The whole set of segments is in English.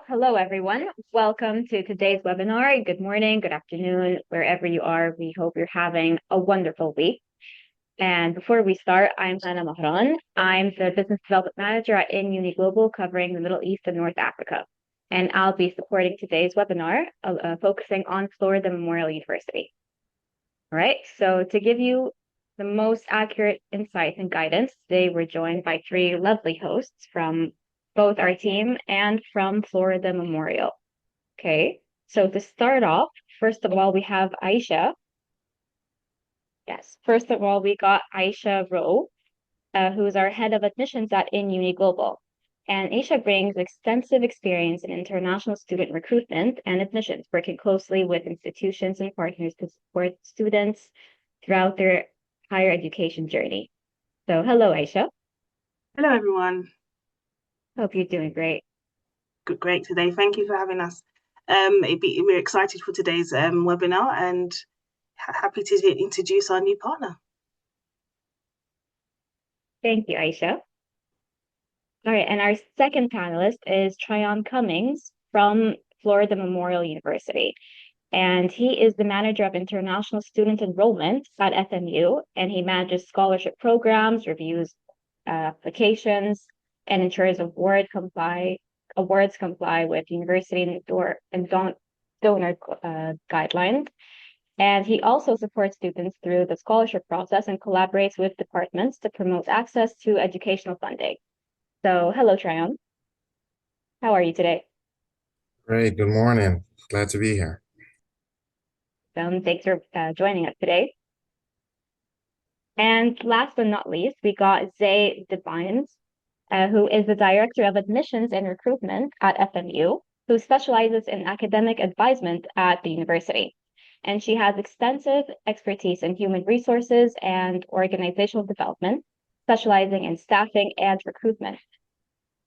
Hello everyone. Welcome to today's webinar. Good morning, good afternoon, wherever you are. We hope you're having a wonderful week. And before we start, I'm Hannah Mahran. I'm the Business Development Manager at Uni Global, covering the Middle East and North Africa. And I'll be supporting today's webinar, focusing on Florida Memorial University. All right, so to give you the most accurate insights and guidance, today we're joined by three lovely hosts from both our team and from Florida Memorial. Okay, so to start off, first of all, we have Aisha. Yes, first of all, we got Aisha Rowe, who's our head of admissions at Uni Global. And Aisha brings extensive experience in international student recruitment and admissions, working closely with institutions and partners to support students throughout their higher education journey. So, hello, Aisha. Hello, everyone. Hope you're doing great. Great today. Thank you for having us. We're excited for today's webinar and happy to introduce our new partner. Thank you, Aisha. All right, and our second panelist is Tryon Cummings from Florida Memorial University. And he is the manager of international student enrollment at FMU, and he manages scholarship programs, reviews applications, and ensures awards comply with university and donor guidelines. And he also supports students through the scholarship process and collaborates with departments to promote access to educational funding. So, hello, Tryon. How are you today? Great. Good morning. Glad to be here. Thanks for joining us today. And last but not least, we got Zay Devines, who is the Director of Admissions and Recruitment at FMU, who specializes in academic advisement at the university. And she has extensive expertise in human resources and organizational development, specializing in staffing and recruitment.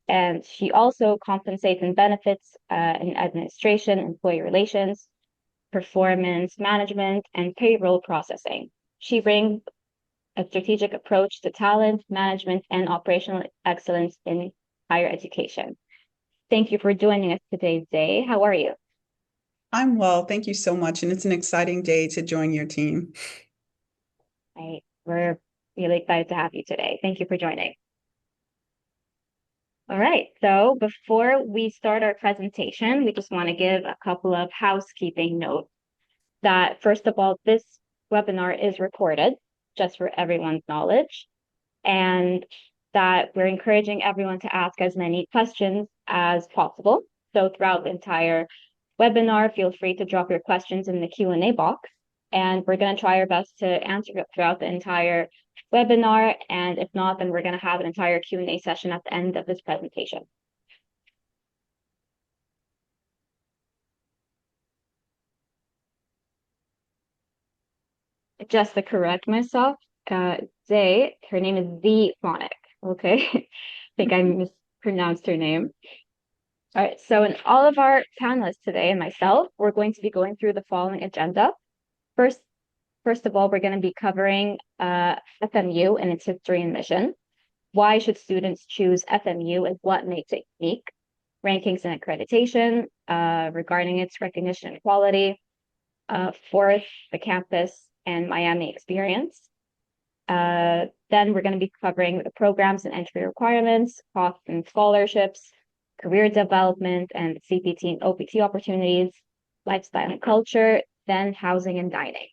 And she also compensates and benefits in administration, employee relations, performance management, and payroll processing. She brings a strategic approach to talent management and operational excellence in higher education. Thank you for joining us today, Zay. How are you? I'm well, thank you so much. And it's an exciting day to join your team. We're really excited to have you today. Thank you for joining. All right, so before we start our presentation, we just want to give a couple of housekeeping notes that, first of all, this webinar is recorded just for everyone's knowledge, and that we're encouraging everyone to ask as many questions as possible. So throughout the entire webinar, feel free to drop your questions in the Q&A box, and we're going to try our best to answer it throughout the entire webinar. And if not, then we're going to have an entire Q&A session at the end of this presentation. Just to correct myself, Zay, her name is Z Phonic. Okay, I think I mispronounced her name. All right, so in all of our panelists today and myself, we're going to be going through the following agenda. First of all, we're going to be covering FMU and its history and mission. Why should students choose FMU and what makes it unique? Rankings and accreditation regarding its recognition and quality. Fourth, the campus and Miami experience. Then we're going to be covering the programs and entry requirements, costs and scholarships, career development and CPT and OPT opportunities, lifestyle and culture, then housing and dining.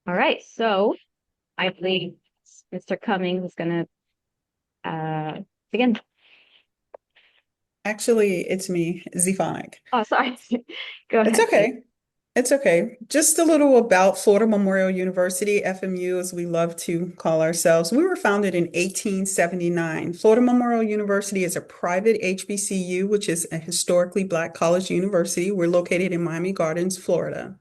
All right, so I believe Mr. Cummings is going to begin. Actually, it's me, Zephonic. Oh, sorry. Go ahead. It's okay. It's okay. Just a little about Florida Memorial University, FMU, as we love to call ourselves. We were founded in 1879. Florida Memorial University is a private HBCU, which is a historically Black college university. We're located in Miami Gardens, Florida.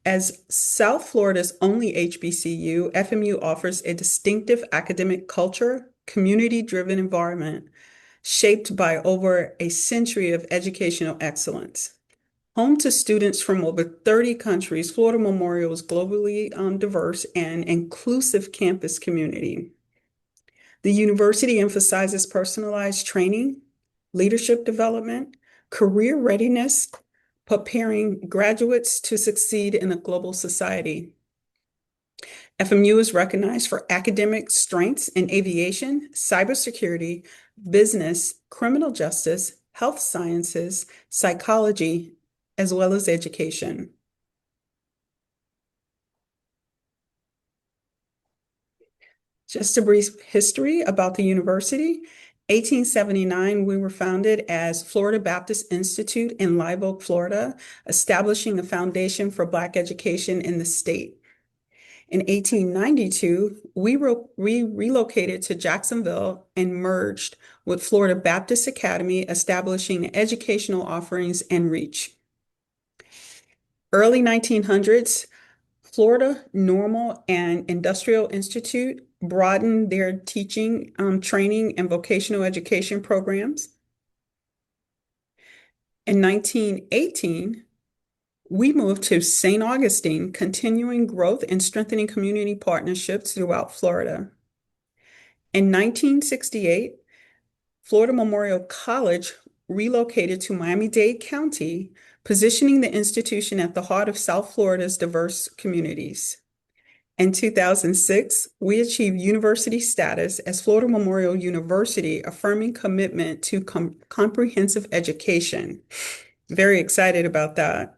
As South Florida's only HBCU, FMU offers a distinctive academic culture, community-driven environment shaped by over a century of educational excellence. Home to students from over 30 countries, Florida Memorial is globally diverse and inclusive campus community. The university emphasizes personalized training, leadership development, career readiness, preparing graduates to succeed in a global society. FMU is recognized for academic strengths in aviation, cybersecurity, business, criminal justice, health sciences, psychology, as well as education. Just a brief history about the university. 1879, we were founded as Florida Baptist Institute in Live Oak, Florida, establishing a foundation for Black education in the state. In 1892, we relocated to Jacksonville and merged with Florida Baptist Academy, establishing educational offerings and reach. Early 1900s, Florida Normal and Industrial Institute broadened their teaching, training, and vocational education programs. In 1918, we moved to St. Augustine, continuing growth and strengthening community partnerships throughout Florida. In 1968, Florida Memorial College relocated to Miami-Dade County, positioning the institution at the heart of South Florida's diverse communities. In 2006, we achieved university status as Florida Memorial University, affirming commitment to comprehensive education. Very excited about that.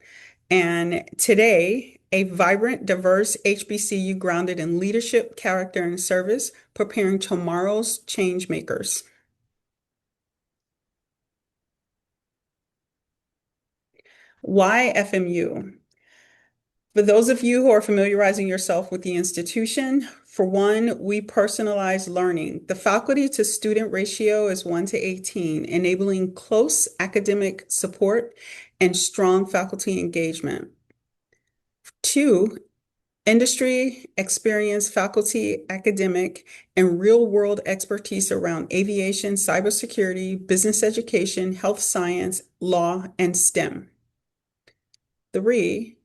And today, a vibrant, diverse HBCU grounded in leadership, character, and service, preparing tomorrow's change makers. Why FMU? For those of you who are familiarizing yourself with the institution, for one, we personalize learning. The faculty to student ratio is 1:18, enabling close academic support and strong faculty engagement. Two, industry experience, faculty, academic, and real-world expertise around aviation, cybersecurity, business education, health science, law, and STEM. Three,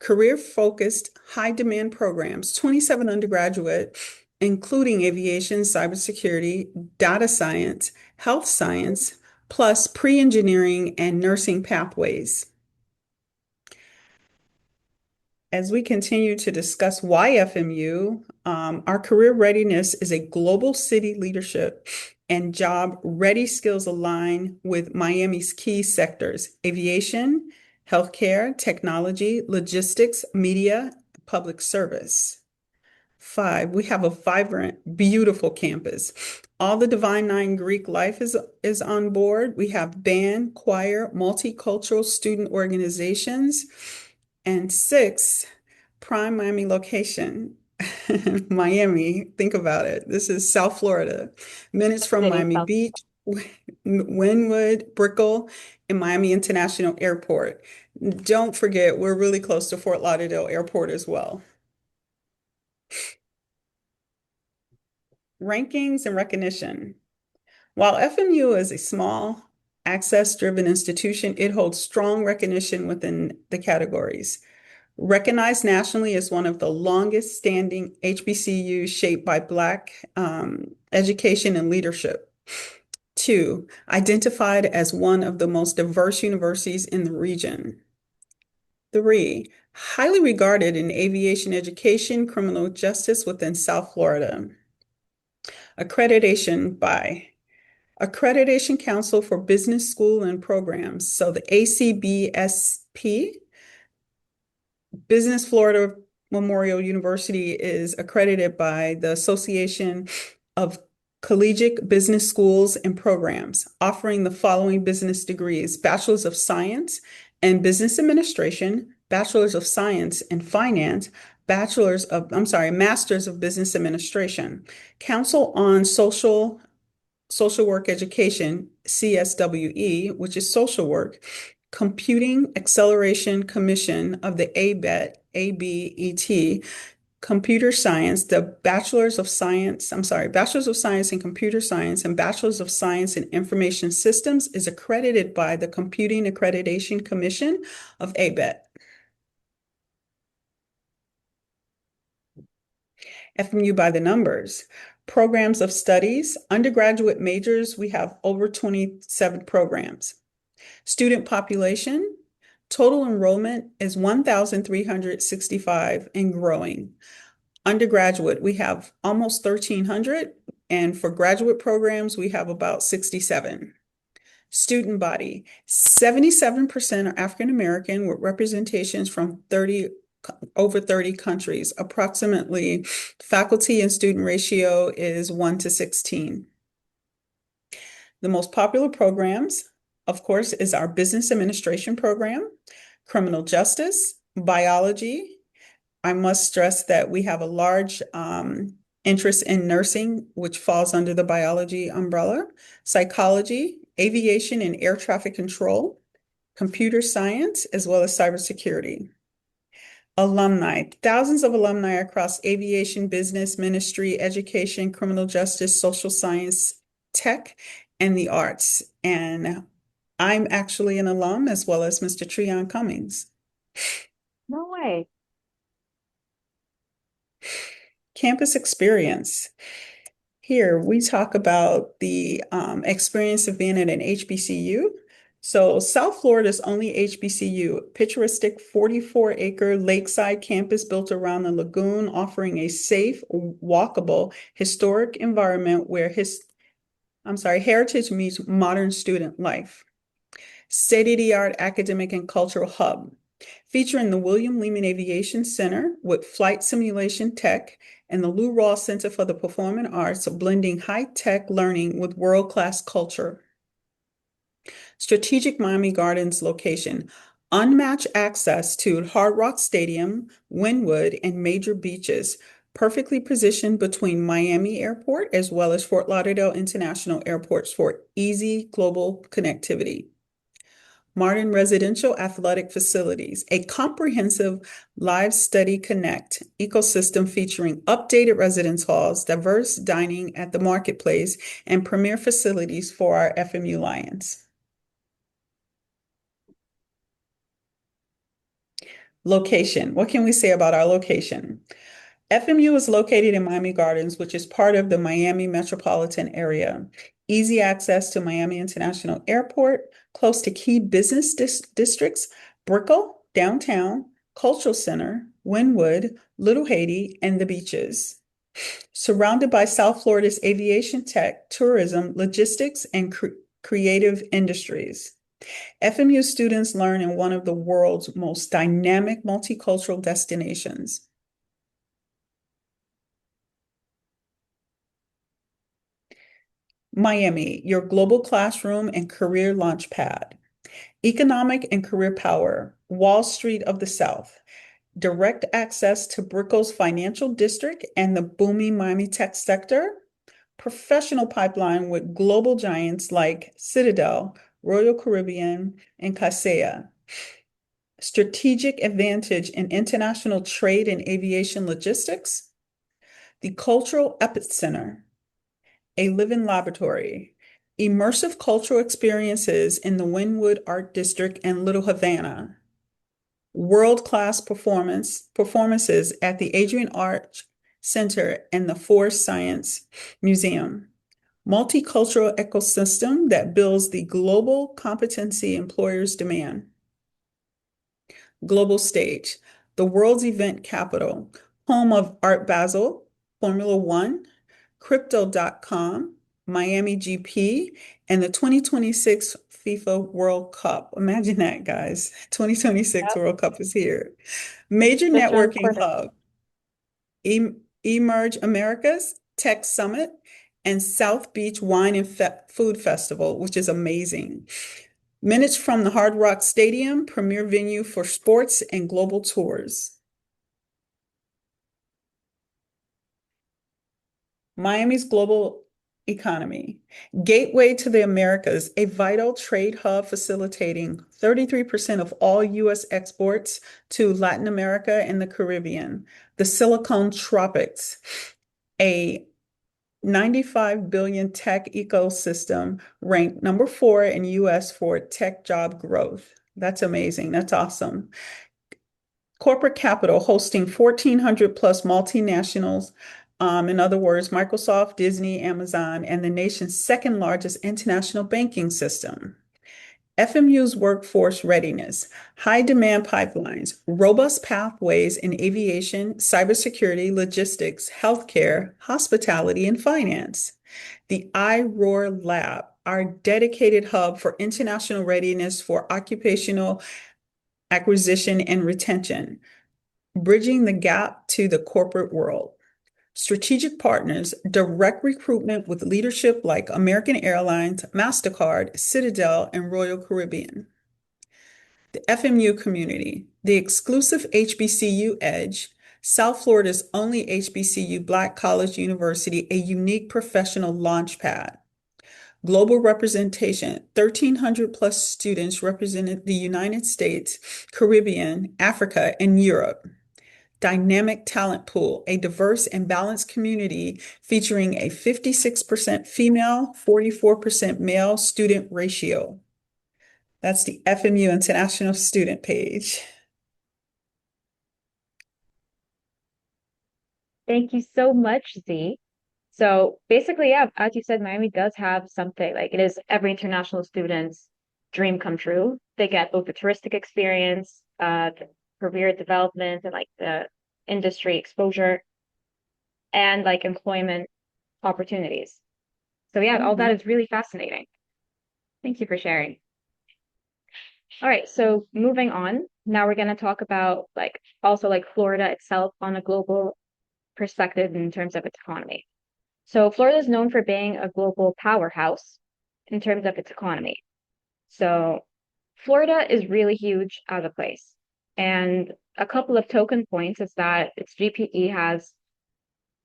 career-focused, high-demand programs, 27 undergraduate, including aviation, cybersecurity, data science, health science, plus pre-engineering and nursing pathways. As we continue to discuss why FMU, our career readiness is a global city leadership and job ready skills align with Miami's key sectors: aviation, healthcare, technology, logistics, media, public service. 5, we have a vibrant, beautiful campus. All the Divine Nine Greek life is on board. We have band, choir, multicultural student organizations. And 6, prime Miami location. Miami, think about it. This is South Florida, minutes from Miami Beach, Wynwood, Brickell, and Miami International Airport. Don't forget, we're really close to Fort Lauderdale Airport as well. Rankings and recognition. While FMU is a small, access-driven institution, it holds strong recognition within the categories. Recognized nationally as one of the longest standing HBCUs shaped by Black education and leadership. 2, identified as one of the most diverse universities in the region. 3, highly regarded in aviation education, criminal justice within South Florida. Accreditation by Accreditation Council for Business School and Programs. So the ACBSP, Business Florida Memorial University, is accredited by the Association of Collegiate Business Schools and Programs, offering the following business degrees: Bachelor's of Science in Business Administration, Bachelor's of Science in Finance, Master's of Business Administration. Council on Social Work Education, CSWE, which is social work, Computing Acceleration Commission of the ABET, Computer Science, the Bachelor's of Science in Computer Science and Bachelor's of Science in Information Systems is accredited by the Computing Accreditation Commission of ABET. FMU by the numbers. Programs of studies, undergraduate majors, we have over 27 programs. Student population, total enrollment is 1,365 and growing. Undergraduate, we have almost 1,300, and for graduate programs, we have about 67. Student body, 77% are African American with representations from over 30 countries. Approximately faculty and student ratio is 1 to 16. The most popular programs, of course, is our business administration program, criminal justice, biology. I must stress that we have a large interest in nursing, which falls under the biology umbrella, psychology, aviation and air traffic control, computer science, as well as cybersecurity. Alumni, thousands of alumni across aviation, business, ministry, education, criminal justice, social science, tech, and the arts. And I'm actually an alum as well as Mr. Treon Cummings. No way. Campus experience. Here we talk about the experience of being at an HBCU. So South Florida's only HBCU, picturesque 44-acre lakeside campus built around the lagoon, offering a safe, walkable, historic environment where heritage meets modern student life. State-of-the-art academic and cultural hub, featuring the William Lehman Aviation Center with flight simulation tech and the Lou Rawls Center for the Performing Arts, blending high-tech learning with world-class culture. Strategic Miami Gardens location, unmatched access to Hard Rock Stadium, Wynwood, and major beaches, perfectly positioned between Miami Airport as well as Fort Lauderdale International Airports for easy global connectivity. Modern residential athletic facilities, a comprehensive live study connect ecosystem featuring updated residence halls, diverse dining at the marketplace, and premier facilities for our FMU Lions. Location. What can we say about our location? FMU is located in Miami Gardens, which is part of the Miami metropolitan area. Easy access to Miami International Airport, close to key business districts, Brickell, downtown, Cultural Center, Wynwood, Little Haiti, and the beaches. Surrounded by South Florida's aviation tech, tourism, logistics, and creative industries. FMU students learn in one of the world's most dynamic multicultural destinations. Miami, your global classroom and career launchpad. Economic and career power, Wall Street of the South. Direct access to Brickell's financial district and the booming Miami tech sector. Professional pipeline with global giants like Citadel, Royal Caribbean, and Kaseya. Strategic advantage in international trade and aviation logistics. The cultural epicenter, a living laboratory, immersive cultural experiences in the Wynwood Art District and Little Havana, world-class performances at the Adrian Arch Center and the Forest Science Museum, multicultural ecosystem that builds the global competency employers demand. Global stage, the world's event capital, home of Art Basel, Formula One, Crypto.com, Miami GP, and the 2026 FIFA World Cup. Imagine that, guys. 2026 Yep. World Cup is here. Major Just around the networking corner. hub, Emerge Americas, Tech Summit, and South Beach Wine and Food Festival, which is amazing. Minutes from the Hard Rock Stadium, premier venue for sports and global tours. Miami's global economy. Gateway to the Americas, a vital trade hub facilitating 33% of all U.S. exports to Latin America and the Caribbean. The Silicon Tropics, a 95 billion tech ecosystem ranked number 4 in US for tech job growth. That's amazing. That's awesome. Corporate capital hosting 1,400 plus multinationals, In other words, Microsoft, Disney, Amazon, and the nation's second largest international banking system. FMU's workforce readiness, high demand pipelines, robust pathways in aviation, cybersecurity, logistics, healthcare, hospitality, and finance. The iRoar Lab, our dedicated hub for international readiness for occupational acquisition and retention, bridging the gap to the corporate world. Strategic partners, direct recruitment with leadership like American Airlines, MasterCard, Citadel, and Royal Caribbean. The FMU community, the exclusive HBCU Edge, South Florida's only HBCU Black College University, a unique professional launchpad. Global representation, 1,300 plus students represented the United States, Caribbean, Africa, and Europe. Dynamic talent pool, a diverse and balanced community featuring a 56% female, 44% male student ratio. That's the FMU International Student page. Thank you so much, Z. So basically, yeah, as you said, Miami does have something like it is every international student's dream come true. They get both the touristic experience, the career development, and like the industry exposure and like employment opportunities. So yeah, all that is really fascinating. Thank you for sharing. All right, so moving on. Now we're going to talk about like also like Florida itself on a global perspective in terms of its economy. So Florida is known for being a global powerhouse in terms of its economy. So Florida is really huge as a place. And a couple of token points is that its GPE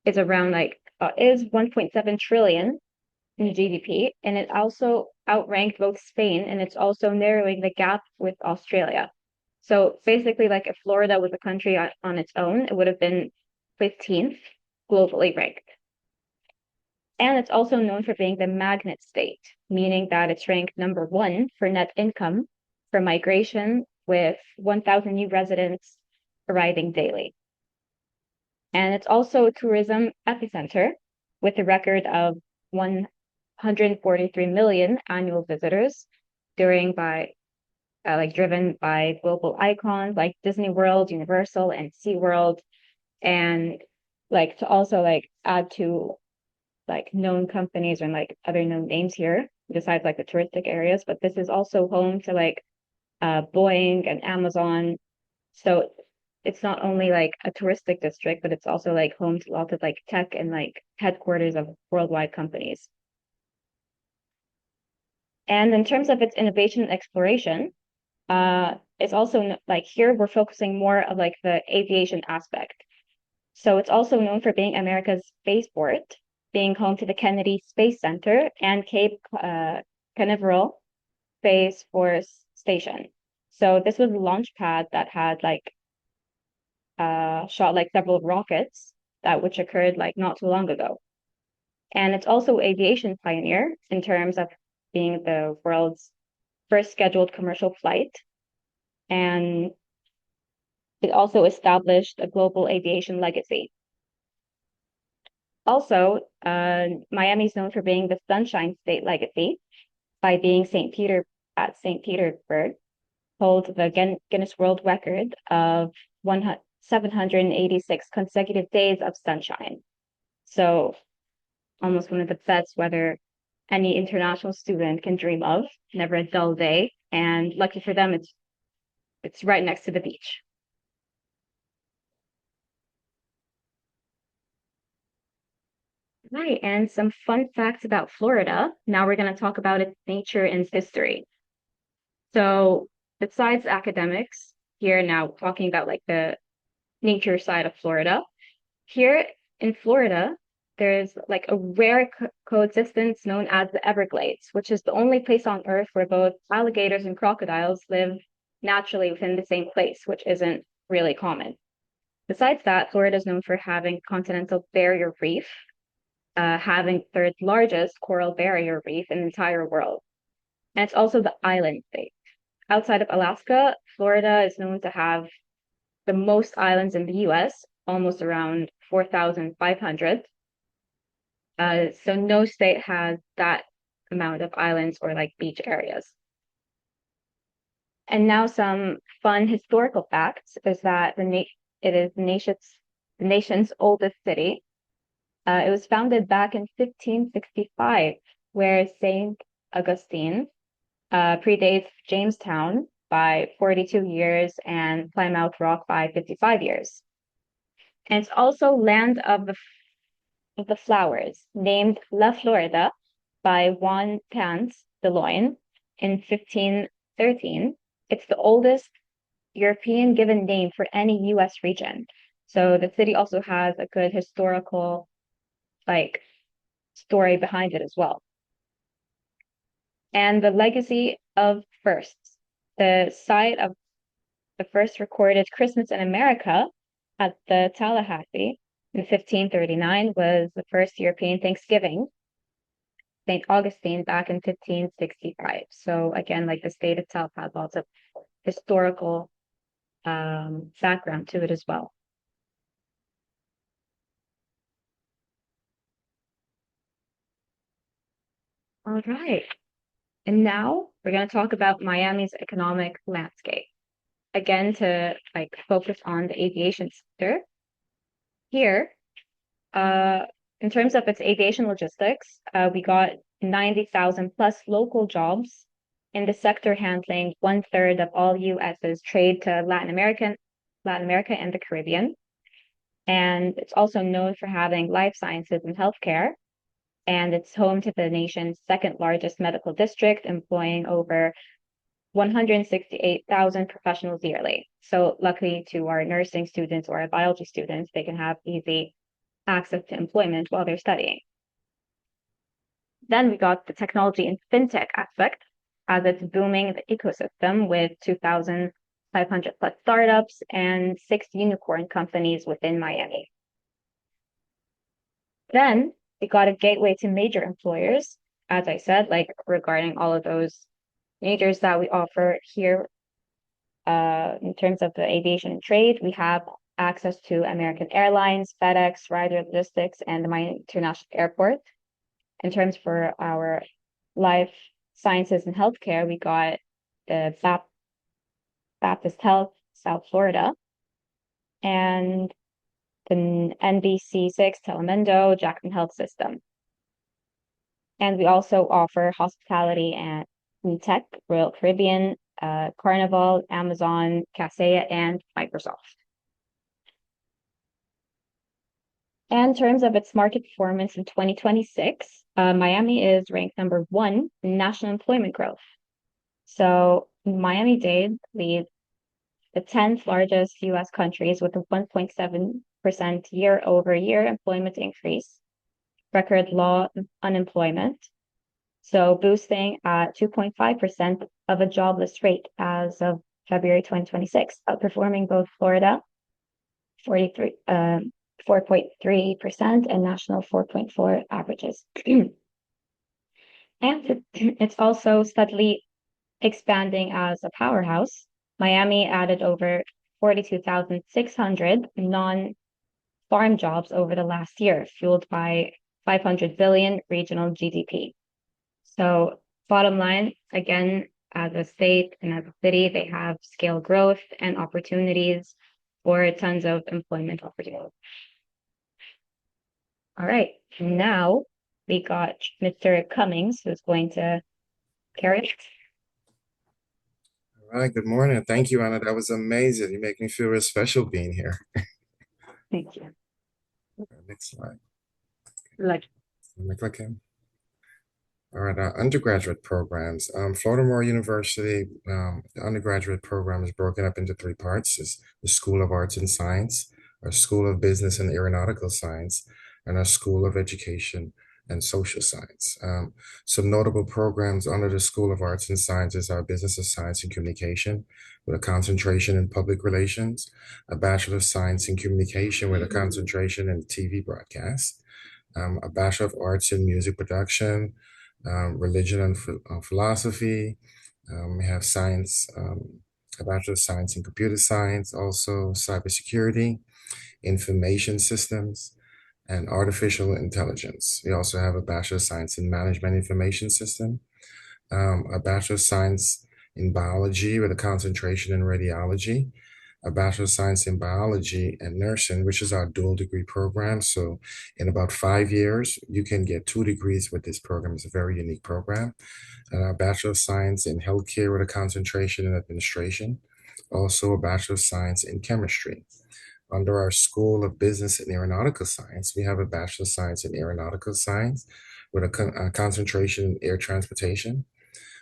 is around like is 1.7 trillion in GDP, and it also outranked both Spain, and it's also narrowing the gap with Australia. So basically, like if Florida was a country on its own, it would have been 15th globally ranked. And it's also known for being the magnet state, meaning that it's ranked number one for net income for migration, with 1,000 new residents arriving daily. And it's also a tourism epicenter with a record of 143 million annual visitors driven by global icons like Disney World, Universal, and SeaWorld, and like to also like add to like known companies and like other known names here besides like the touristic areas, but this is also home to like Boeing and Amazon. So it's not only like a touristic district, but it's also like home to lots of like tech and like headquarters of worldwide companies. And in terms of its innovation and exploration, it's also like here we're focusing more of like the aviation aspect. So it's also known for being America's spaceport, being home to the Kennedy Space Center and Cape Canaveral Space Force Station. So this was a launch pad that had like shot like several rockets that which occurred like not too long ago. And it's also aviation pioneer in terms of being the world's first scheduled commercial flight. And it also established a global aviation legacy. Also, Miami is known for being the Sunshine State legacy by being St. Petersburg holds the Guinness World Record of 786 consecutive days of sunshine. So almost one of the best weather any international student can dream of. Never a dull day, and lucky for them, it's right next to the beach. Right, and some fun facts about Florida. Now we're going to talk about its nature and history. So besides academics, here now talking about like the nature side of Florida, here in Florida, there's like a rare coexistence known as the Everglades, which is the only place on Earth where both alligators and crocodiles live naturally within the same place, which isn't really common. Besides that, Florida is known for having continental barrier reef, having third largest coral barrier reef in the entire world. And it's also the island state. Outside of Alaska, Florida is known to have the most islands in the US, almost around 4,500. So no state has that amount of islands or like beach areas. And now some fun historical facts is that it is the nation's oldest city. It was founded back in 1565, where Saint Augustine predates Jamestown by 42 years and Plymouth Rock by 55 years. And it's also land of the flowers, named La Florida by Juan Pans de Leon in 1513. It's the oldest European given name for any US region. So the city also has a good historical like story behind it as well. And the legacy of firsts. The site of the first recorded Christmas in America at the Tallahassee in 1539 was the first European Thanksgiving, St. Augustine back in 1565. So again, like the state itself has lots of historical background to it as well. All right. And now we're going to talk about Miami's economic landscape. Again, to like focus on the aviation sector. Here, in terms of its aviation logistics, we got 90,000 plus local jobs in the sector handling 1/3 of all US's trade to Latin America and the Caribbean. And it's also known for having life sciences and healthcare. And it's home to the nation's second largest medical district, employing over 168,000 professionals yearly. So luckily to our nursing students or our biology students, they can have easy access to employment while they're studying. Then we got the technology and fintech aspect, as it's booming the ecosystem with 2,500 plus startups and 6 unicorn companies within Miami. Then we got a gateway to major employers, as I said, like regarding all of those majors that we offer here. In terms of the aviation trade, we have access to American Airlines, FedEx, Ryder Logistics, and the Miami International Airport. In terms for our life sciences and healthcare, we got the Baptist Health, South Florida, and the NBC6 Telemundo Jackson Health System. And we also offer hospitality and tech, Royal Caribbean, Carnival, Amazon, Kaseya, and Microsoft. And in terms of its market performance in 2026, Miami is ranked #1 in national employment growth. So Miami-Dade leads the 10th largest US countries with a 1.7% year-over-year employment increase, record low unemployment, so boosting at 2.5% of a jobless rate as of February 2026, outperforming both Florida, 4.3%, and national 4.4 averages. And it's also steadily expanding as a powerhouse. Miami added over 42,600 non-farm jobs over the last year, fueled by 500 billion regional GDP. So bottom line, again, as a state and as a city, they have scale growth and opportunities for tons of employment opportunities. All right, now we got Mr. Cummings, who's going to carry it. All right, good morning. Thank you, Anna. That was amazing. You make me feel real special being here. Thank you. Next slide. Like, Let me click in. All right, undergraduate programs. Florida Memorial University, the undergraduate program is broken up into 3 parts. It's the School of Arts and Science, our School of Business and Aeronautical Science, and our School of Education and Social Science. Some notable programs under the School of Arts and Sciences are Business of Science and Communication with a concentration in public relations, a Bachelor of Science in Communication with a concentration in TV broadcast, a Bachelor of Arts in Music Production, religion and philosophy. We have a Bachelor of Science in Computer Science, also cybersecurity, information systems, and artificial intelligence. We also have a Bachelor of Science in Management Information System, a Bachelor of Science in Biology with a concentration in radiology, a Bachelor of Science in Biology and Nursing, which is our dual degree program. So in about 5 years, you can get 2 degrees with this program. It's a very unique program. And a Bachelor of Science in Healthcare with a concentration in Administration. Also a Bachelor of Science in Chemistry. Under our School of Business and Aeronautical Science, we have a Bachelor of Science in Aeronautical Science with a concentration in Air Transportation,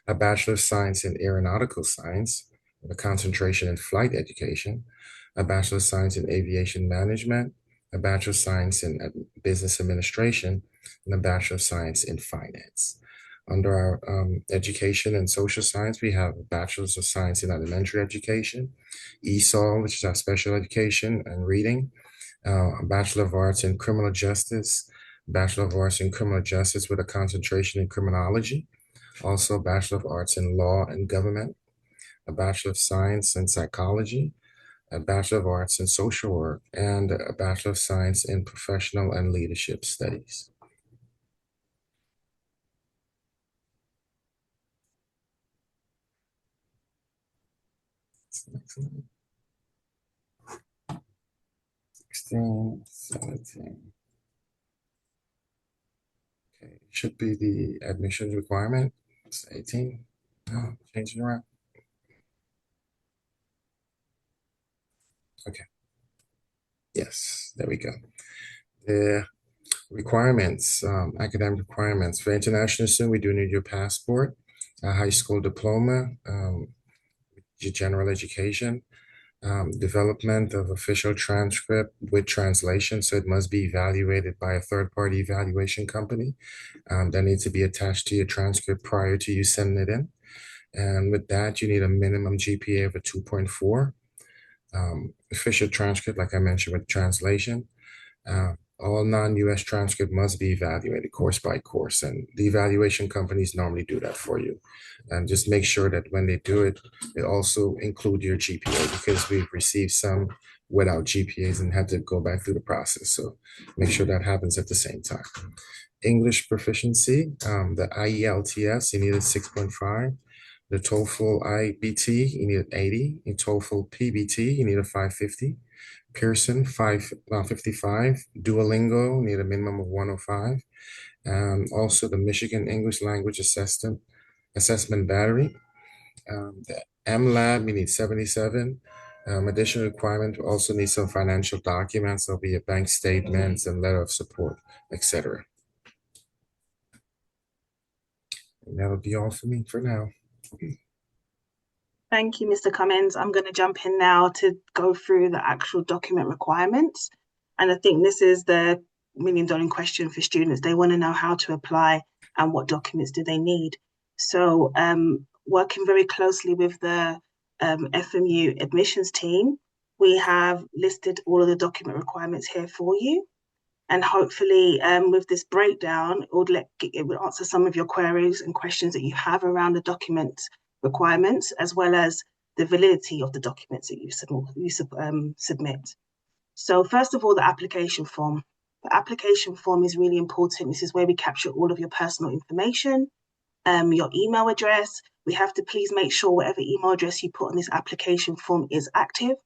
a Bachelor of Science in Aeronautical Science with a concentration in Flight Education, a Bachelor of Science in Aviation Management, a Bachelor of Science in Business Administration, and a Bachelor of Science in Finance. Under our Education and Social Science, we have a Bachelor's of Science in Elementary Education, ESOL, which is our Special Education and Reading, a Bachelor of Arts in Criminal Justice, Bachelor of Arts in Criminal Justice with a concentration in Criminology, also a Bachelor of Arts in Law and Government, a Bachelor of Science in Psychology, a Bachelor of Arts in Social Work, and a Bachelor of Science in Professional and Leadership Studies. Excellent. 16, 17. Okay, should be the admissions requirement. It's 18. Oh, changing around. Okay. Yes, there we go. The requirements, academic requirements. For international student, we do need your passport, a high school diploma, your general education, development of official transcript with translation. So it must be evaluated by a third-party evaluation company. That needs to be attached to your transcript prior to you sending it in. And with that, you need a minimum GPA of a 2.4. Official transcript, like I mentioned, with translation. All non-US transcript must be evaluated course by course, and the evaluation companies normally do that for you. And just make sure that when they do it, they also include your GPA, because we've received some without GPAs and had to go back through the process. So make sure that happens at the same time. English proficiency, the IELTS, you need a 6.5. The TOEFL IBT, you need an 80. In TOEFL PBT, you need a 550. Pearson, 555. Duolingo, need a minimum of 105. Also, the Michigan English Language Assessment Battery. The MLab, we need 77. Additional requirement, also need some financial documents. There'll be a bank statements and letter of support, etc. And that'll be all for me for now. Thank you, Mr. Cummins. I'm going to jump in now to go through the actual document requirements. And I think this is the million-dollar question for students. They want to know how to apply and what documents do they need. So working very closely with the FMU admissions team, we have listed all of the document requirements here for you. And hopefully with this breakdown, it will answer some of your queries and questions that you have around the document requirements, as well as the validity of the documents that you submit. So first of all, the application form. The application form is really important. This is where we capture all of your personal information, your email address. We have to please make sure whatever email address you put on this application form is active,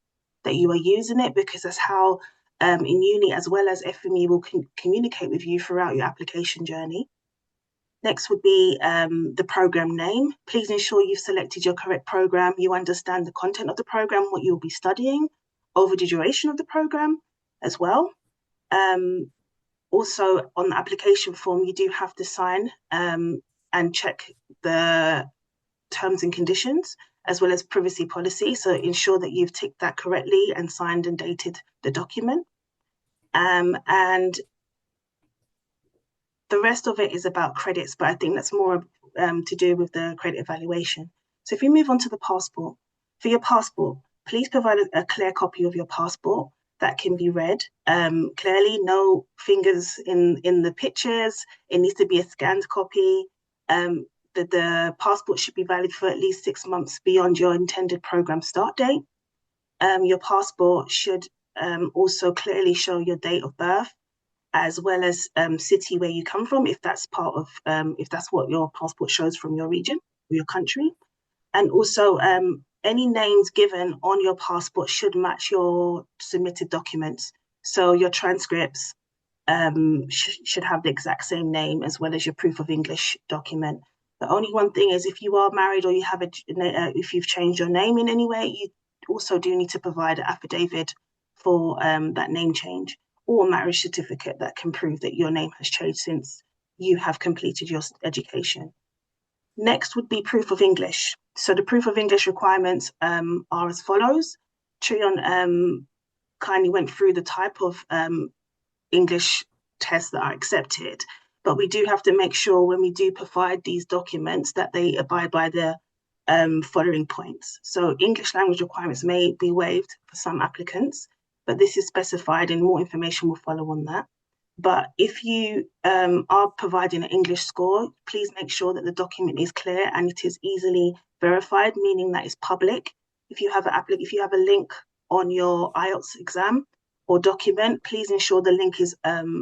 that you are using it, because that's how in uni as well as FME will communicate with you throughout your application journey. Next would be the program name. Please ensure you've selected your correct program. You understand the content of the program, what you'll be studying over the duration of the program as well. Also, on the application form, you do have to sign and check the terms and conditions, as well as privacy policy. So ensure that you've ticked that correctly and signed and dated the document. And the rest of it is about credits, but I think that's more to do with the credit evaluation. So if you move on to the passport, for your passport, please provide a clear copy of your passport that can be read clearly, no fingers in the pictures. It needs to be a scanned copy. the passport should be valid for at least 6 months beyond your intended program start date. Your passport should also clearly show your date of birth, as well as city where you come from, if that's what your passport shows from your region or your country. And also any names given on your passport should match your submitted documents. So your transcripts should have the exact same name, as well as your proof of English document. The only one thing is, if you are married or you have if you've changed your name in any way, you also do need to provide an affidavit for that name change, or a marriage certificate that can prove that your name has changed since you have completed your education. Next would be proof of English. So the proof of English requirements are as follows. Trion kindly went through the type of English tests that are accepted, but we do have to make sure when we do provide these documents that they abide by the following points. So English language requirements may be waived for some applicants, but this is specified and more information will follow on that. But if you are providing an English score, please make sure that the document is clear and it is easily verified, meaning that it's public. If you have a link on your IELTS exam or document, please ensure the link is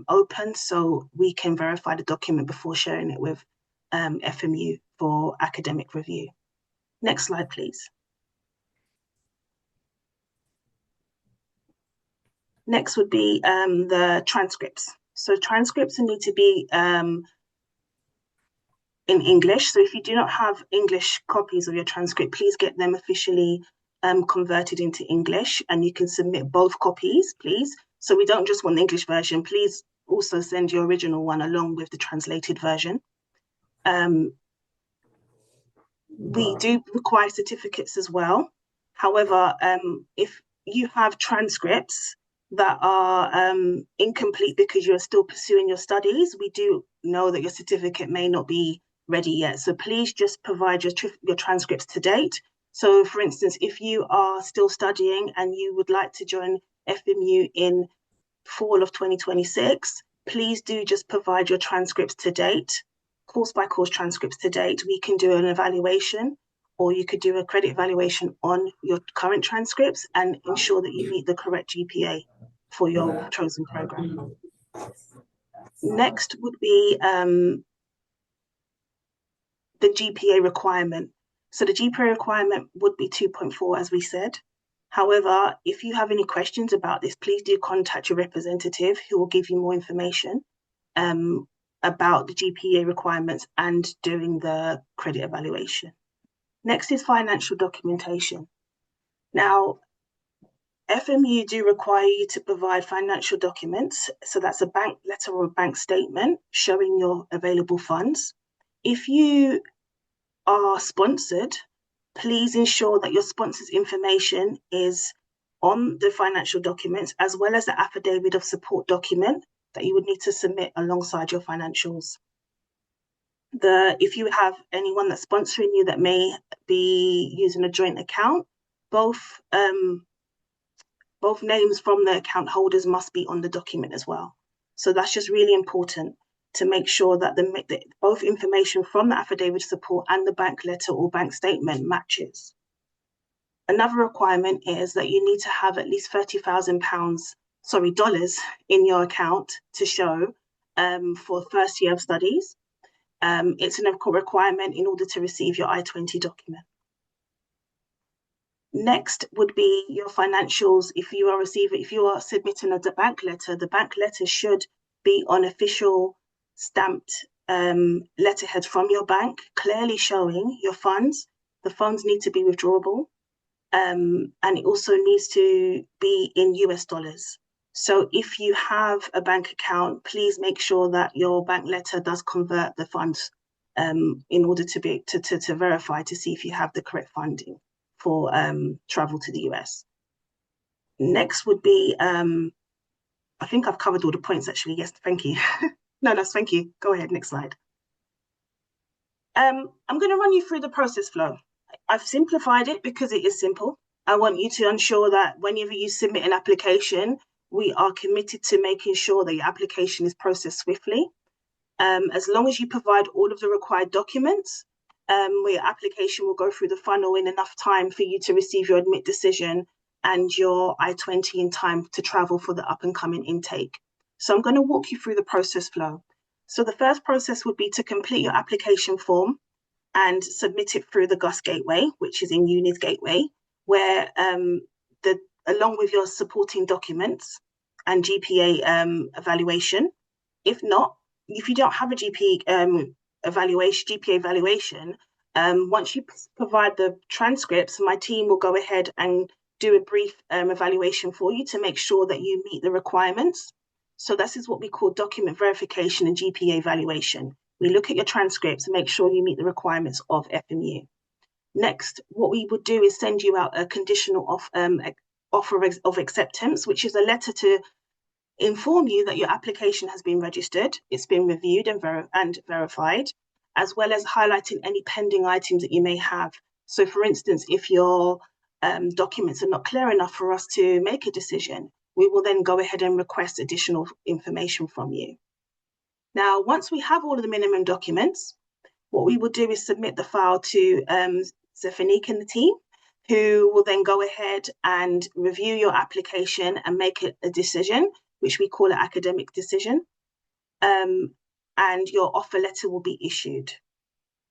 open so we can verify the document before sharing it with FMU for academic review. Next slide, please. Next would be the transcripts. So transcripts need to be in English. So if you do not have English copies of your transcript, please get them officially converted into English, and you can submit both copies, please. So we don't just want the English version. Please also send your original one along with the translated version. We do require certificates as well. However, if you have transcripts that are incomplete because you're still pursuing your studies, we do know that your certificate may not be ready yet. So please just provide your transcripts to date. So for instance, if you are still studying and you would like to join FMU in fall of 2026, please do just provide your transcripts to date, course by course transcripts to date. We can do an evaluation, or you could do a credit evaluation on your current transcripts and ensure that you meet the correct GPA for your chosen program. Next would be the GPA requirement. So the GPA requirement would be 2.4, as we said. However, if you have any questions about this, please do contact your representative who will give you more information about the GPA requirements and doing the credit evaluation. Next is financial documentation. Now, FMU do require you to provide financial documents. So that's a bank letter or a bank statement showing your available funds. If you are sponsored, please ensure that your sponsor's information is on the financial documents, as well as the affidavit of support document that you would need to submit alongside your financials. If you have anyone that's sponsoring you that may be using a joint account, both names from the account holders must be on the document as well. So that's just really important to make sure that both information from the affidavit of support and the bank letter or bank statement matches. Another requirement is that you need to have at least dollars in your account to show for first year of studies. It's a requirement in order to receive your I-20 document. Next would be your financials. If you are submitting a bank letter, the bank letter should be on official stamped letterhead from your bank, clearly showing your funds. The funds need to be withdrawable, and it also needs to be in US dollars. So if you have a bank account, please make sure that your bank letter does convert the funds in order to verify to see if you have the correct funding for travel to the US. Next would be, I think I've covered all the points actually. Yes, thank you. Thank you. Go ahead, next slide. I'm going to run you through the process flow. I've simplified it because it is simple. I want you to ensure that whenever you submit an application, we are committed to making sure that your application is processed swiftly. As long as you provide all of the required documents, where your application will go through the funnel in enough time for you to receive your admit decision and your I-20 in time to travel for the up and coming intake. So I'm going to walk you through the process flow. So the first process would be to complete your application form and submit it through the GUS Gateway, which is in Uni's Gateway, where along with your supporting documents and GPA evaluation. If not, if you don't have a GPA evaluation, once you provide the transcripts, my team will go ahead and do a brief evaluation for you to make sure that you meet the requirements. So this is what we call document verification and GPA evaluation. We look at your transcripts and make sure you meet the requirements of FMU. Next, what we would do is send you out a conditional offer of acceptance, which is a letter to inform you that your application has been registered, it's been reviewed and verified, as well as highlighting any pending items that you may have. So for instance, if your documents are not clear enough for us to make a decision, we will then go ahead and request additional information from you. Now, once we have all of the minimum documents, what we will do is submit the file to Zefanique and the team, who will then go ahead and review your application and make a decision, which we call an academic decision, and your offer letter will be issued.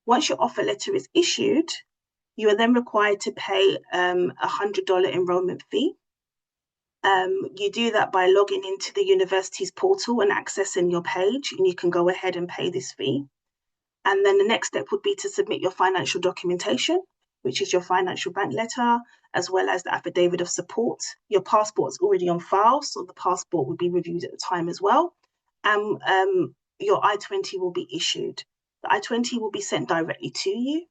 Once your offer letter is issued, you are then required to pay $100 enrollment fee. You do that by logging into the university's portal and accessing your page, and you can go ahead and pay this fee. And then the next step would be to submit your financial documentation, which is your financial bank letter, as well as the affidavit of support. Your passport is already on file, so the passport would be reviewed at the time as well. And your I-20 will be issued. The I-20 will be sent directly to you.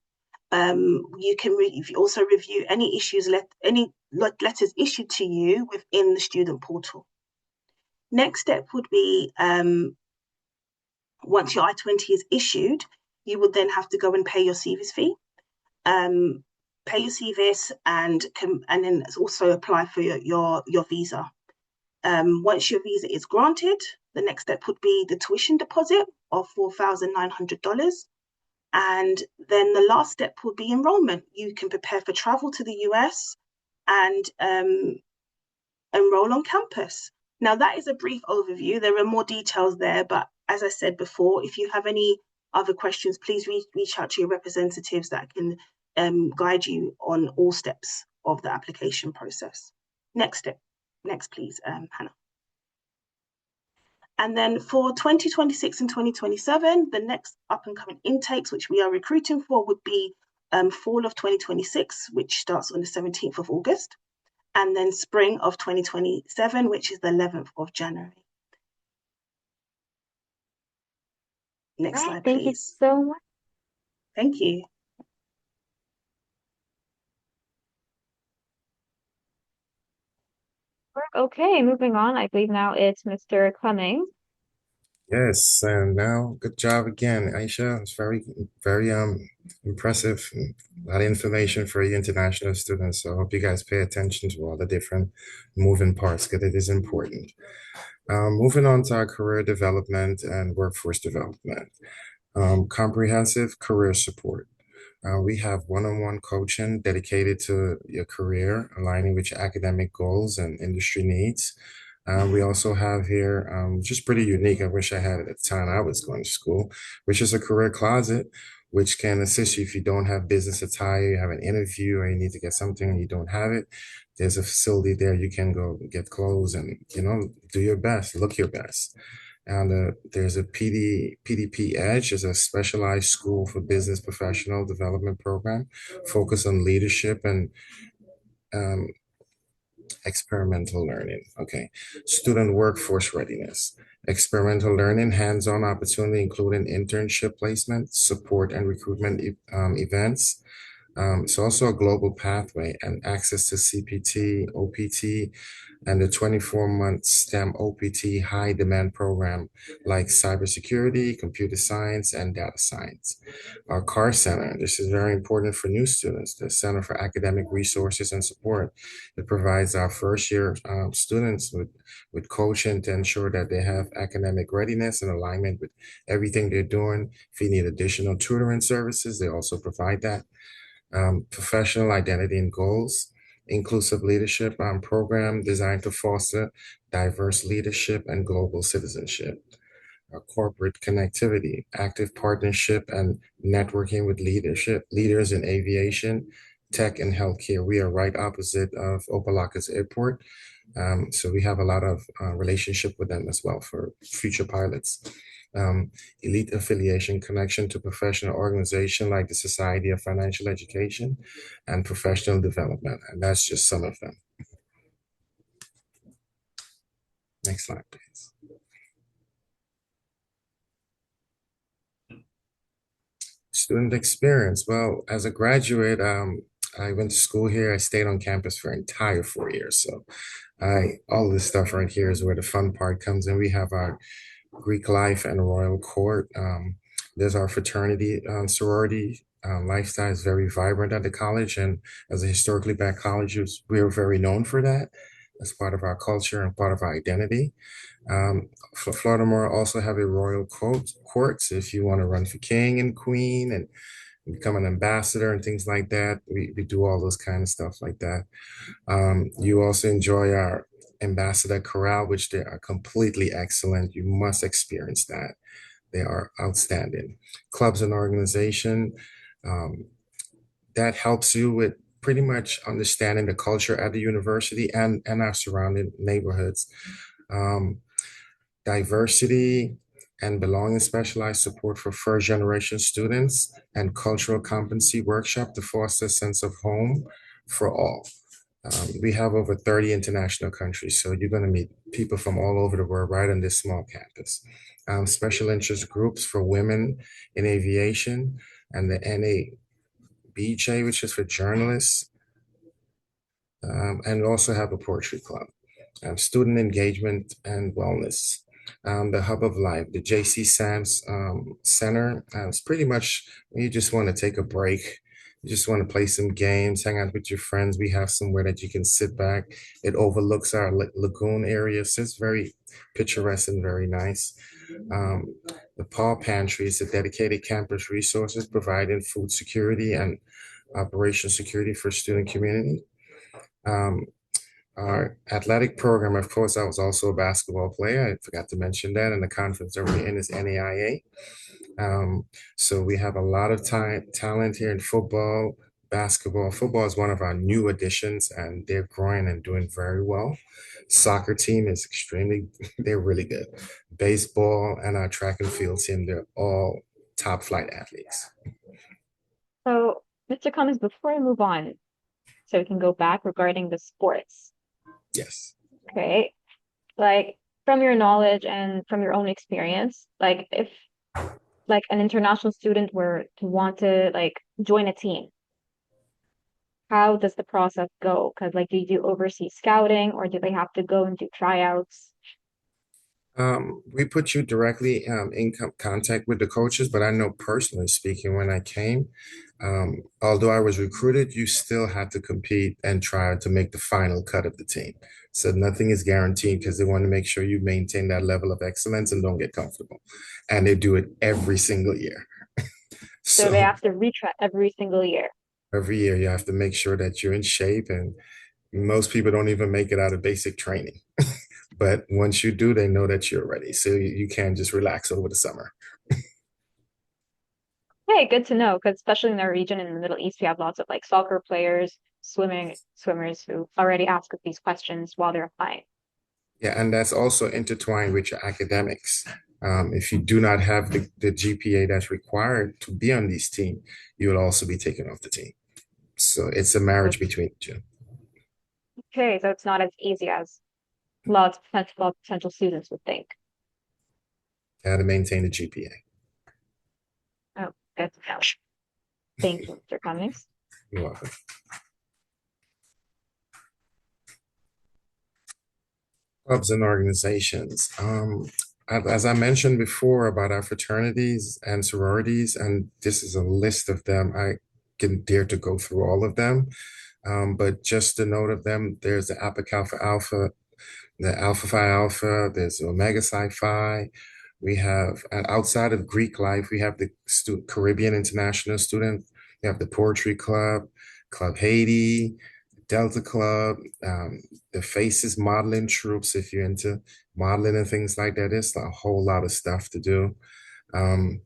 You can also review any issues, any letters issued to you within the student portal. Next step would be, once your I-20 is issued, you would then have to go and pay your CVIS fee. Pay your CVIS and then also apply for your visa. Once your visa is granted, the next step would be the tuition deposit of $4,900. And then the last step would be enrollment. You can prepare for travel to the US and enroll on campus. Now, that is a brief overview. There are more details there, but as I said before, if you have any other questions, please reach out to your representatives that can guide you on all steps of the application process. Next step. Next, please, Hannah. And then for 2026 and 2027, the next up and coming intakes, which we are recruiting for, would be fall of 2026, which starts on the 17th of August, and then spring of 2027, which is the 11th of January. Next slide, please. Thank you so much. Thank you. Okay, moving on. I believe now it's Mr. Cummings. Yes, and now good job again, Aisha. It's very, very impressive. A lot of information for you international students. So I hope you guys pay attention to all the different moving parts because it is important. Moving on to our career development and workforce development. Comprehensive career support. We have one-on-one coaching dedicated to your career, aligning with your academic goals and industry needs. We also have here, just pretty unique, I wish I had it at the time I was going to school, which is a career closet, which can assist you if you don't have business attire, you have an interview, or you need to get something and you don't have it. There's a facility there you can go get clothes and, do your best, look your best. And there's a PDP Edge, is a specialized school for business professional development program focused on leadership and experimental learning. Okay. Student workforce readiness. Experimental learning, hands-on opportunity, including internship placement, support and recruitment events. It's also a global pathway and access to CPT, OPT, and the 24-month STEM OPT high demand program like cybersecurity, computer science, and data science. Our CAR Center, this is very important for new students, the Center for Academic Resources and Support. It provides our first year students with coaching to ensure that they have academic readiness and alignment with everything they're doing. If you need additional tutoring services, they also provide that. Professional identity and goals, inclusive leadership program designed to foster diverse leadership and global citizenship. Corporate connectivity, active partnership and networking with leaders in aviation, tech, and healthcare. We are right opposite of Opa-locka's airport. So we have a lot of relationship with them as well for future pilots. Elite affiliation connection to professional organization like the Society of Financial Education and professional development. And that's just some of them. Next slide, please. Student experience. Well, as a graduate, I went to school here. I stayed on campus for an entire 4 years. So all this stuff right here is where the fun part comes in. We have our Greek life and royal court. There's our fraternity, sorority lifestyle is very vibrant at the college. And as a historically black college, we are very known for that as part of our culture and part of our identity. Florida Memorial also have a royal court. So if you want to run for king and queen and become an ambassador and things like that, we do all those kind of stuff like that. You also enjoy our ambassador chorale, which they are completely excellent. You must experience that. They are outstanding. Clubs and organization, that helps you with pretty much understanding the culture at the university and our surrounding neighborhoods. Diversity and belonging specialized support for first generation students and cultural competency workshop to foster a sense of home for all. We have over 30 international countries, so you're going to meet people from all over the world right on this small campus. Special interest groups for women in aviation and the NABJ, which is for journalists, and we also have a poetry club. Student engagement and wellness. The Hub of Life, the JC Sam's Center. It's pretty much when you just want to take a break. You just want to play some games, hang out with your friends. We have somewhere that you can sit back. It overlooks our lagoon area, so it's very picturesque and very nice. The Paul Pantry is a dedicated campus resources providing food security and operation security for student community. Our athletic program, of course, I was also a basketball player. I forgot to mention that. And the conference that we're in is NAIA. So we have a lot of talent here in football, basketball. Football is one of our new additions, and they're growing and doing very well. Soccer team is they're really good. Baseball and our track and field team, they're all top flight athletes. So, Mr. Cummins, before I move on, so we can go back regarding the sports. Yes. Okay. Like from your knowledge and from your own experience, like if like an international student were to want to like join a team, how does the process go? Because like do you do overseas scouting or do they have to go and do tryouts? We put you directly in contact with the coaches, but I know personally speaking, when I came, although I was recruited, you still had to compete and try to make the final cut of the team. So nothing is guaranteed because they want to make sure you maintain that level of excellence and don't get comfortable. And they do it every single year. So they have to retread every single year. Every year you have to make sure that you're in shape, and most people don't even make it out of basic training. But once you do, they know that you're ready. So you can't just relax over the summer. Hey, good to know, because especially in our region in the Middle East, we have lots of like soccer players, swimmers who already ask us these questions while they're applying. Yeah, and that's also intertwined with your academics. If you do not have the GPA that's required to be on this team, you will also be taken off the team. So it's a marriage between the two. Okay, so it's not as easy as lots of potential students would think. How to maintain the GPA. Oh, good to know. Thank you, Mr. Cummings. You're welcome. Clubs and organizations. As I mentioned before about our fraternities and sororities, and this is a list of them. I can dare to go through all of them. But just to note of them, there's the Alpha Kappa Alpha, the Alpha Phi Alpha, there's Omega Psi Phi. We have, and outside of Greek life, we have the Caribbean International Student. We have the Poetry Club, Club Haiti, Delta Club, the Faces modeling troops. If you're into modeling and things like that, it's a whole lot of stuff to do. Um,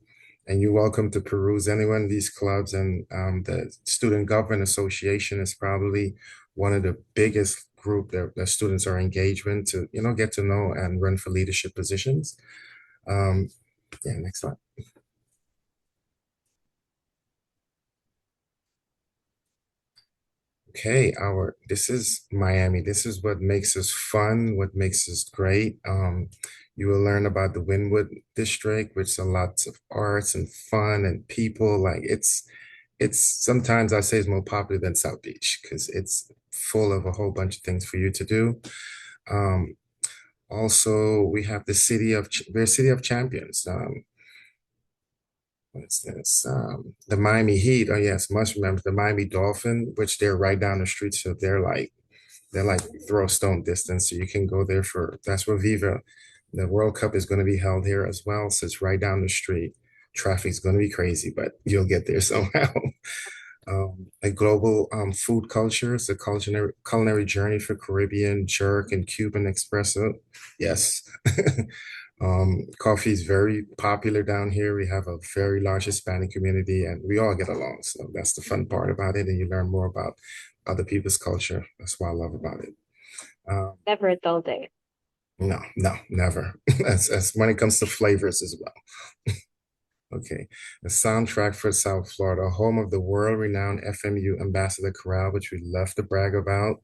and you're welcome to peruse any one of these clubs. And the Student Government Association is probably one of the biggest group that students are engaged in to, get to know and run for leadership positions. Yeah, next slide. Okay, this is Miami. This is what makes us fun, what makes us great. You will learn about the Wynwood district, which is a lots of arts and fun and people. Like it's sometimes I say it's more popular than South Beach because it's full of a whole bunch of things for you to do. Um, Also, we have we're a city of champions. What's this? The Miami Heat. Oh yes, must remember the Miami Dolphin, which they're right down the street. So they're like throw stone distance. So you can go there that's where Viva. The World Cup is going to be held here as well. So it's right down the street. Traffic's going to be crazy, but you'll get there somehow. A global food culture. It's a culinary journey for Caribbean jerk and Cuban espresso. Yes. Coffee is very popular down here. We have a very large Hispanic community and we all get along. So that's the fun part about it. And you learn more about other people's culture. That's what I love about it. Um, Never a dull day. no, no, never. That's when it comes to flavors as well. Okay, the soundtrack for South Florida, home of the world-renowned FMU Ambassador Chorale, which we love to brag about.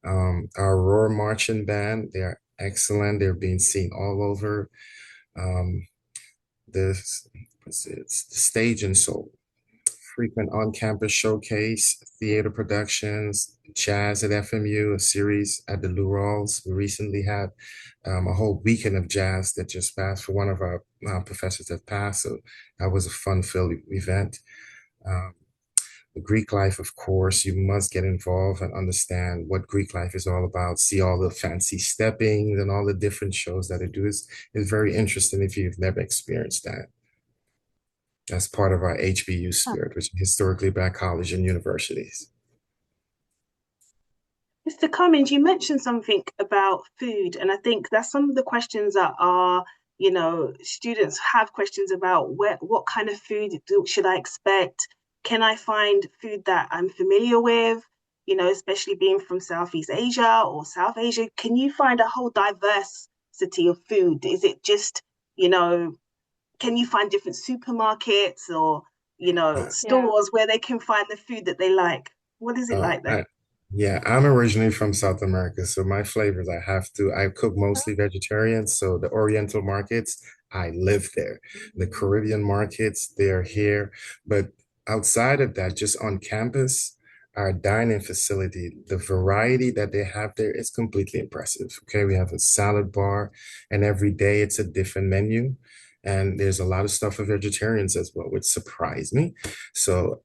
Our Roar Marching Band, they are excellent. They're being seen all over. Um, this it's the Stage and Soul, frequent on-campus showcase, theater productions, jazz at FMU, a series at the Lurals. We recently had a whole weekend of jazz that just passed for one of our professors that passed. So that was a fun-filled event. Um, the Greek life, of course, you must get involved and understand what Greek life is all about. See all the fancy steppings and all the different shows that it does. It's very interesting if you've never experienced that. That's part of our HBU spirit, which is historically black college and universities. Mr. Cummins, you mentioned something about food, and I think that's some of the questions that students have questions about what kind of food should I expect? Can I find food that I'm familiar with? Especially being from Southeast Asia or South Asia, can you find a whole diversity of food? Is it just, you know, can you find different supermarkets or, Uh, Yeah. stores where they can find the food that they like? What is it uh, like there? I, yeah, I'm originally from South America, so my flavors I cook mostly vegetarian, so the Oriental markets, I live there. The Caribbean markets, they're here, but outside of that, just on campus, our dining facility, the variety that they have there is completely impressive. Okay, we have a salad bar, and every day it's a different menu. And there's a lot of stuff for vegetarians as well, which surprised me. So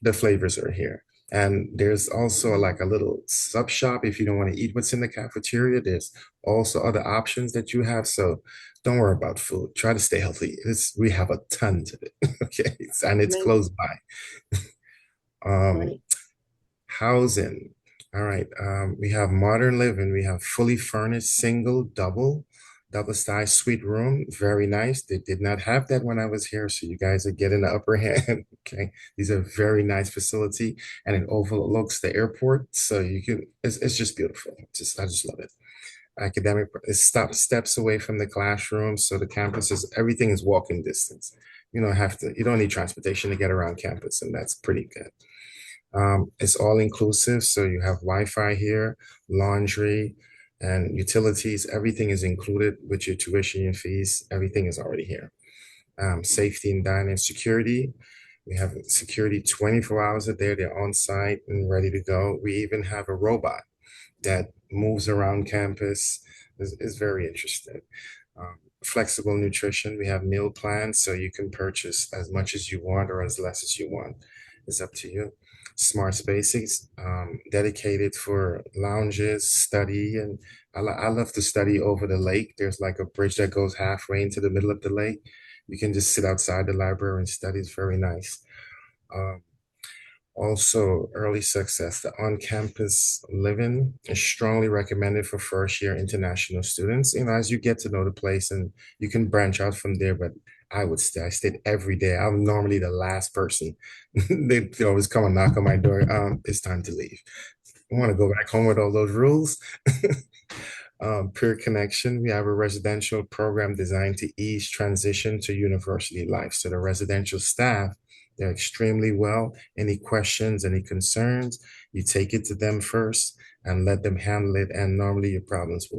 the flavors are here. And there's also like a little sub shop if you don't want to eat what's in the cafeteria. There's also other options that you have. So don't worry about food. Try to stay healthy. We have a ton of it. Okay. And it's close Amazing. by. Um, Great. Housing. All right. We have modern living. We have fully furnished single, double size suite room. Very nice. They did not have that when I was here. So you guys are getting the upper hand. Okay. These are very nice facility and it overlooks the airport. So it's just beautiful. I just love it. Academic, it's steps away from the classroom. So the campus everything is walking distance. You don't need transportation to get around campus, and that's pretty good. It's all inclusive, so you have Wi-Fi here, laundry, and utilities. Everything is included with your tuition and fees. Everything is already here. Safety and dining security. We have security 24 hours a day. They're on site and ready to go. We even have a robot that moves around campus. Is very interesting. Flexible nutrition. We have meal plans, so you can purchase as much as you want or as less as you want. It's up to you. Smart spaces, dedicated for lounges, study, and I love to study over the lake. There's like a bridge that goes halfway into the middle of the lake. You can just sit outside the library and study. It's very nice. Um, Also, early success. The on-campus living is strongly recommended for first-year international students. As you get to know the place and you can branch out from there, but I would stay. I stayed every day. I'm normally the last person. They always come and knock on my door. It's time to leave. I want to go back home with all those rules. Peer connection. We have a residential program designed to ease transition to university life. So the residential staff, they're extremely well. Any questions, any concerns, you take it to them first and let them handle it. And normally your problems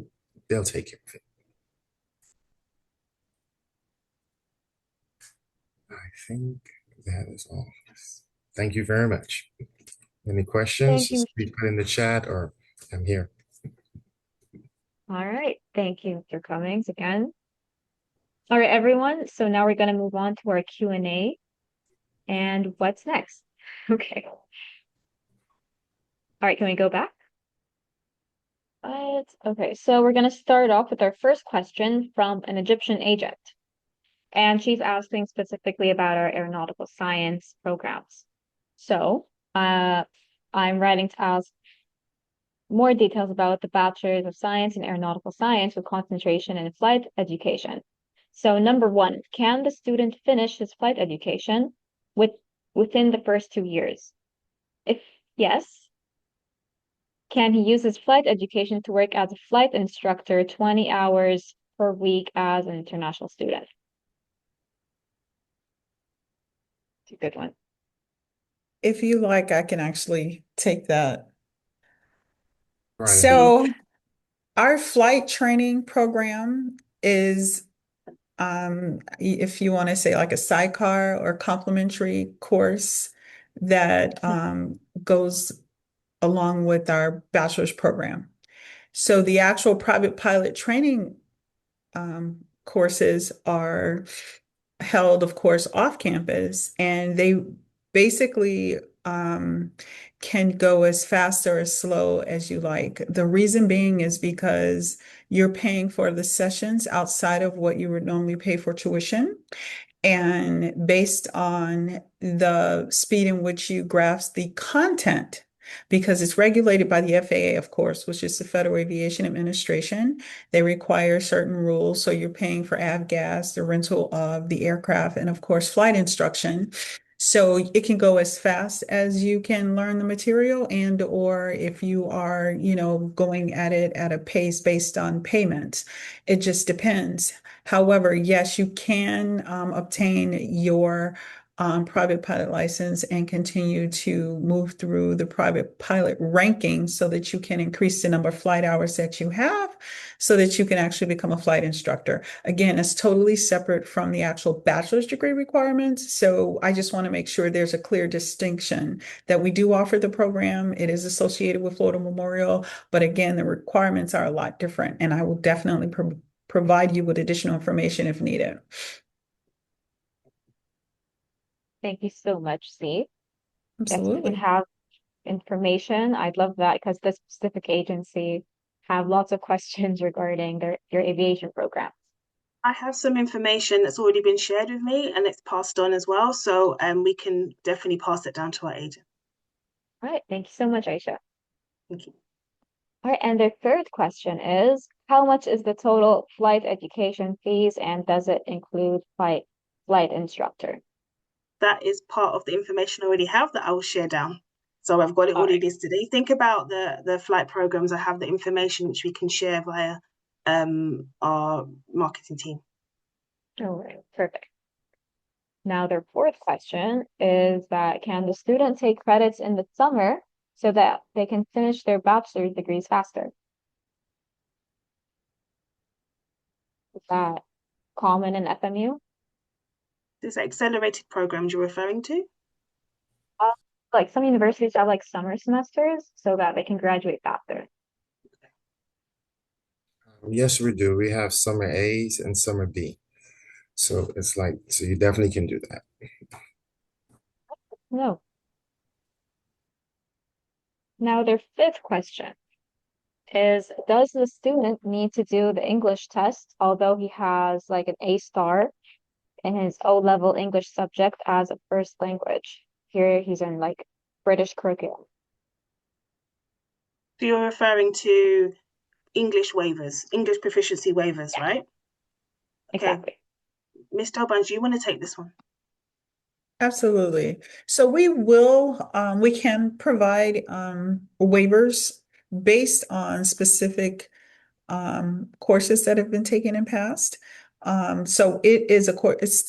they'll take care of it. I think that is all. Thank you very much. Any questions? Thank you. Just please put in the chat or I'm here. All right. Thank you, Mr. Cummings, again. All right, everyone. So now we're going to move on to our Q&A. And what's next? Okay. All right, can we go back? Okay, so we're going to start off with our first question from an Egyptian agent. And she's asking specifically about our aeronautical science programs. So I'm writing to ask more details about the Bachelor's of Science in Aeronautical Science with concentration in flight education. So number one, can the student finish his flight education within the first 2 years? If yes, can he use his flight education to work as a flight instructor 20 hours per week as an international student? It's a good one. If you like, I can actually take that. Right. So our flight training program is, if you want to say like a sidecar or complimentary course that goes along with our bachelor's program. So the actual private pilot training courses are held, of course, off campus, and they basically can go as fast or as slow as you like. The reason being is because you're paying for the sessions outside of what you would normally pay for tuition. And based on the speed in which you grasp the content, because it's regulated by the FAA, of course, which is the Federal Aviation Administration. They require certain rules. So you're paying for avgas, the rental of the aircraft, and of course, flight instruction. So it can go as fast as you can learn the material, and or if you are, going at it at a pace based on payments. It just depends. However, yes, you can obtain your private pilot license and continue to move through the private pilot ranking so that you can increase the number of flight hours that you have so that you can actually become a flight instructor. Again, it's totally separate from the actual bachelor's degree requirements. So I just want to make sure there's a clear distinction that we do offer the program. It is associated with Florida Memorial, but again, the requirements are a lot different, and I will definitely provide you with additional information if needed. Thank you so much, Steve. Yes, we Absolutely. have information. I'd love that because this specific agency have lots of questions regarding your aviation program. I have some information that's already been shared with me and it's passed on as well. So we can definitely pass it down to our agent. All right. Thank you so much, Aisha. Thank you. All right. And the third question is, how much is the total flight education fees and does it include flight instructor? That is part of the information I already have that I will share down. So I've got it already listed. Think about the flight programs. I have the information which we can share via our marketing team. All right, perfect. Now their fourth question is that can the student take credits in the summer so that they can finish their bachelor's degrees faster? Is that common in FMU? This accelerated programs you're referring to? Like some universities have like summer semesters so that they can graduate faster. Yes, we do. We have summer A's and summer B. So it's like, so you definitely can do that. No. Now their fifth question is, does the student need to do the English test, although he has like an A star in his O-level English subject as a first language? Here he's in like British curriculum. So you're referring to English waivers, English proficiency waivers, Yeah, right? Okay. exactly. Ms. Talbans, do you want to take this one? Absolutely. So we can provide waivers based on specific courses that have been taken in past. So it is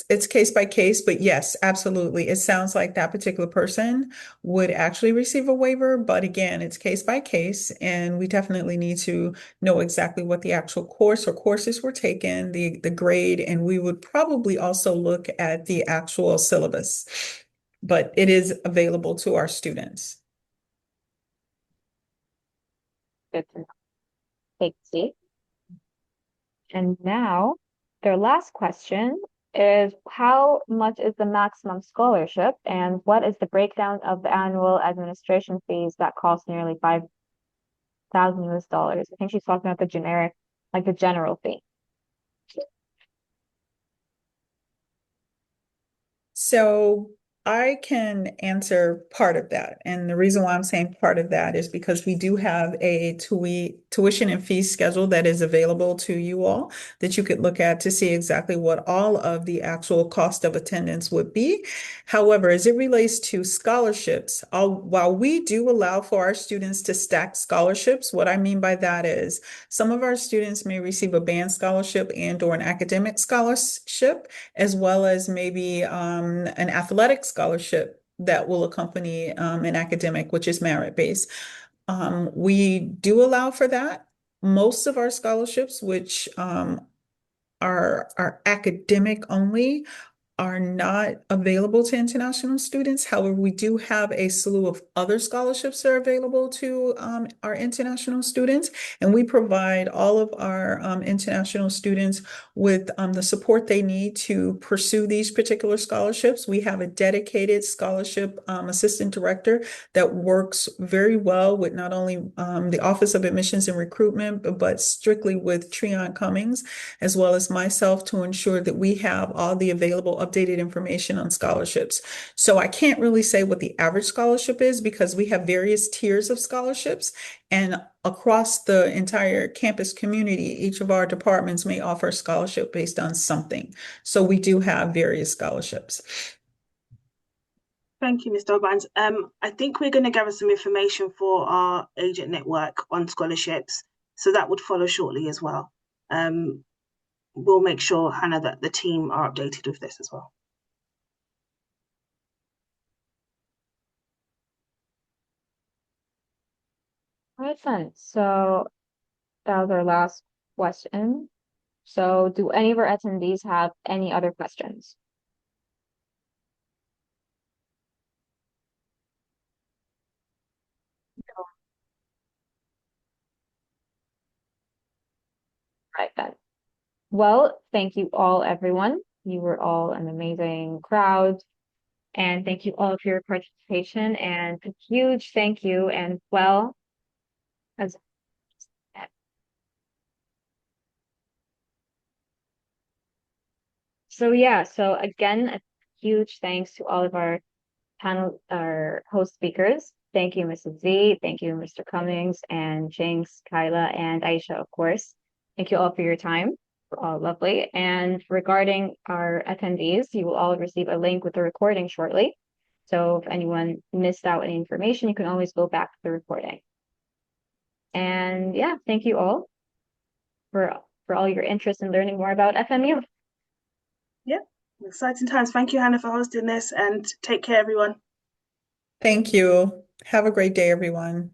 it's case by case, but yes, absolutely. It sounds like that particular person would actually receive a waiver, but again, it's case by case, and we definitely need to know exactly what the actual course or courses were taken, the grade, and we would probably also look at the actual syllabus. But it is available to our students. Good to know. Thank you. And now their last question is, how much is the maximum scholarship and what is the breakdown of the annual administration fees that cost nearly 5,000 US dollars? I think she's talking about the generic, like the general fee. So I can answer part of that. And the reason why I'm saying part of that is because we do have a tuition and fee schedule that is available to you all that you could look at to see exactly what all of the actual cost of attendance would be. However, as it relates to scholarships, while we do allow for our students to stack scholarships, what I mean by that is some of our students may receive a band scholarship and or an academic scholarship, as well as maybe an athletic scholarship that will accompany an academic, which is merit-based. We do allow for that. Most of our scholarships, which are academic only, are not available to international students. However, we do have a slew of other scholarships that are available to our international students, and we provide all of our international students with the support they need to pursue these particular scholarships. We have a dedicated scholarship assistant director that works very well with not only the Office of Admissions and Recruitment, but strictly with Treon Cummings, as well as myself, to ensure that we have all the available updated information on scholarships. So I can't really say what the average scholarship is because we have various tiers of scholarships, and across the entire campus community, each of our departments may offer a scholarship based on something. So we do have various scholarships. Thank you, Mr. Talbans. I think we're going to gather some information for our agent network on scholarships. So that would follow shortly as well. We'll make sure, Hannah, that the team are updated with this as well. All right, then. So that was our last question. So do any of our attendees have any other questions? Right then. Well, thank you all, everyone. You were all an amazing crowd. And thank you all for your participation. And a huge thank you. And well, as so yeah, so again, a huge thanks to all of our our host speakers. Thank you, Mrs. Z. Thank you, Mr. Cummings and Jinx, Kyla, and Aisha, of course. Thank you all for your time. You're all lovely. And regarding our attendees, you will all receive a link with the recording shortly. So if anyone missed out any information, you can always go back to the recording. And yeah, thank you all for all your interest in learning more about FMU. Yeah, exciting times. Thank you, Hannah, for hosting this, and take care, everyone. Thank you. Have a great day, everyone.